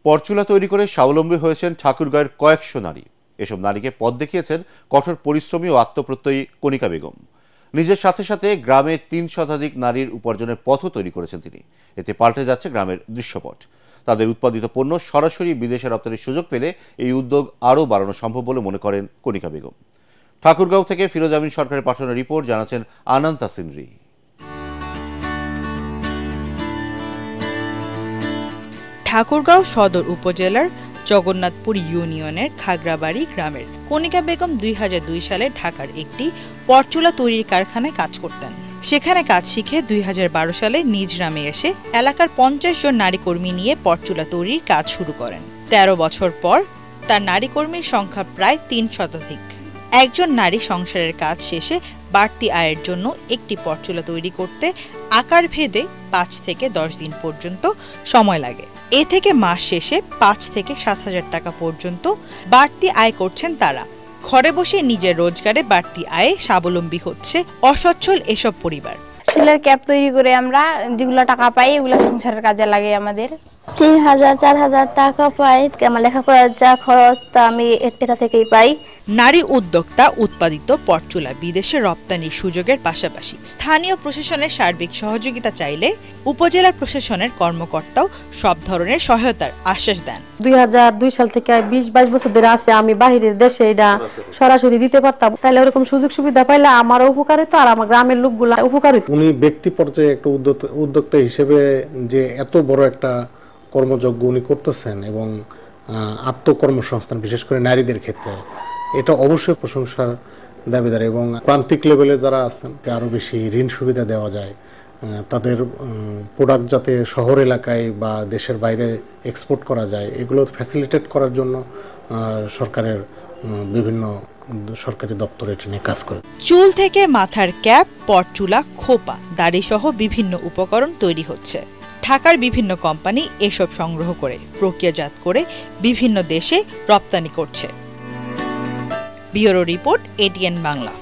পরচুলা তৈরি করে স্বাবলম্বী হয়েছেন ঠাকুরগাঁয়ের কয়েকশো নারী। এসব নারীকে পথ দেখিয়েছেন কঠোর পরিশ্রমী ও আত্মপ্রত্যয়ী কণিকা বেগম। নিজের সাথে সাথে গ্রামে ৩ শতাধিক নারীর উপার্জনের পথও তৈরি করেছেন তিনি। এতে পাল্টে যাচ্ছে গ্রামের দৃশ্যপট। তাদের উৎপাদিত পণ্য সরাসরি বিদেশে রপ্তানির সুযোগ পেলে এই উদ্যোগ আরও বাড়ানো সম্ভব বলে মনে করেন কণিকা বেগম। ঠাকুরগাঁও থেকে ফিরোজ আমিন সরকারের পাঠানো রিপোর্ট জানাচ্ছেন আনন্ত সিনরি। ঠাকুরগাঁও সদর উপজেলার জগন্নাথপুর ইউনিয়নের খাগড়াবাড়ি গ্রামের কণিকা বেগম ২০০২ সালে ঢাকার একটি পরচুলা তৈরির কারখানায় কাজ করতেন। সেখানে কাজ শিখে ২০১২ সালে নিজ গ্রামে এসে এলাকার ৫০ জন নারী কর্মী নিয়ে পরচুলা তৈরির কাজ শুরু করেন। ১৩ বছর পর তার নারী কর্মীর সংখ্যা প্রায় ৩ শতাধিক। একজন নারী সংসারের কাজ শেষে বাড়তি আয়ের জন্য একটি পরচুলা তৈরি করতে আকার ভেদে ৫ থেকে ১০ দিন পর্যন্ত সময় লাগে। এ থেকে মাস শেষে ৫ থেকে ৭,০০০ টাকা পর্যন্ত বাড়তি আয় করছেন তারা। ঘরে বসে নিজের রোজগারে বাড়তি আয়ে স্বাবলম্বী হচ্ছে অসচ্ছল এসব পরিবার। চুলের ক্যাপ তৈরি করে আমরা যেগুলো টাকা পাই এগুলো সংসারের কাজে লাগে আমাদের। ৩,০০০-৪,০০০ টাকা পাই। আমার লেখাপড়ার যা খরচ তা আমি এটা থেকেই পাই। নারী উদ্যোক্তা উৎপাদিত পরচুলা বিদেশে রপ্তানির সুযোগের পাশাপাশি স্থানীয় প্রশাসনের সার্বিক সহযোগিতা চাইলে উপজেলা প্রশাসনের কর্মকর্তাও সব ধরনের সহায়তার আশ্বাস দেন। ২০০২ সাল থেকে ২০-২২ বছর ধরে আছে আমি বাহিরের দেশে এটা সরাসরি দিতে পারতাম। তাহলে ওরকম সুযোগ সুবিধা পাইলে আমারও উপকার হতো আর আমার গ্রামের লোকগুলা উপকার হতো। উনি ব্যক্তি পর্যায়ে একটা উদ্যোক্তা হিসেবে যে এত বড় একটা কর্মযজ্ঞ উনি করতেছেন এবং আত্মকর্মসংস্থান বিশেষ করে নারীদের ক্ষেত্রে এটা অবশ্যই প্রশংসার দাবিদার। এবং প্রান্তিক লেভেলে যারা আছেন আরও বেশি ঋণ সুবিধা দেওয়া যায়, তাদের প্রোডাক্ট যাতে শহর এলাকায় বা দেশের বাইরে এক্সপোর্ট করা যায়, এগুলো ফ্যাসিলিটেট করার জন্য সরকারের বিভিন্ন সরকারি দপ্তর এটা নিয়ে কাজ করে। চুল থেকে মাথার ক্যাপ, পরচুলা, খোপা, দাড়ি সহ বিভিন্ন উপকরণ তৈরি হচ্ছে। ঢাকার বিভিন্ন কোম্পানি এসব সংগ্রহ করে প্রক্রিয়াজাত করে বিভিন্ন দেশে রপ্তানি করছে। Bureau report, ATN Bangla.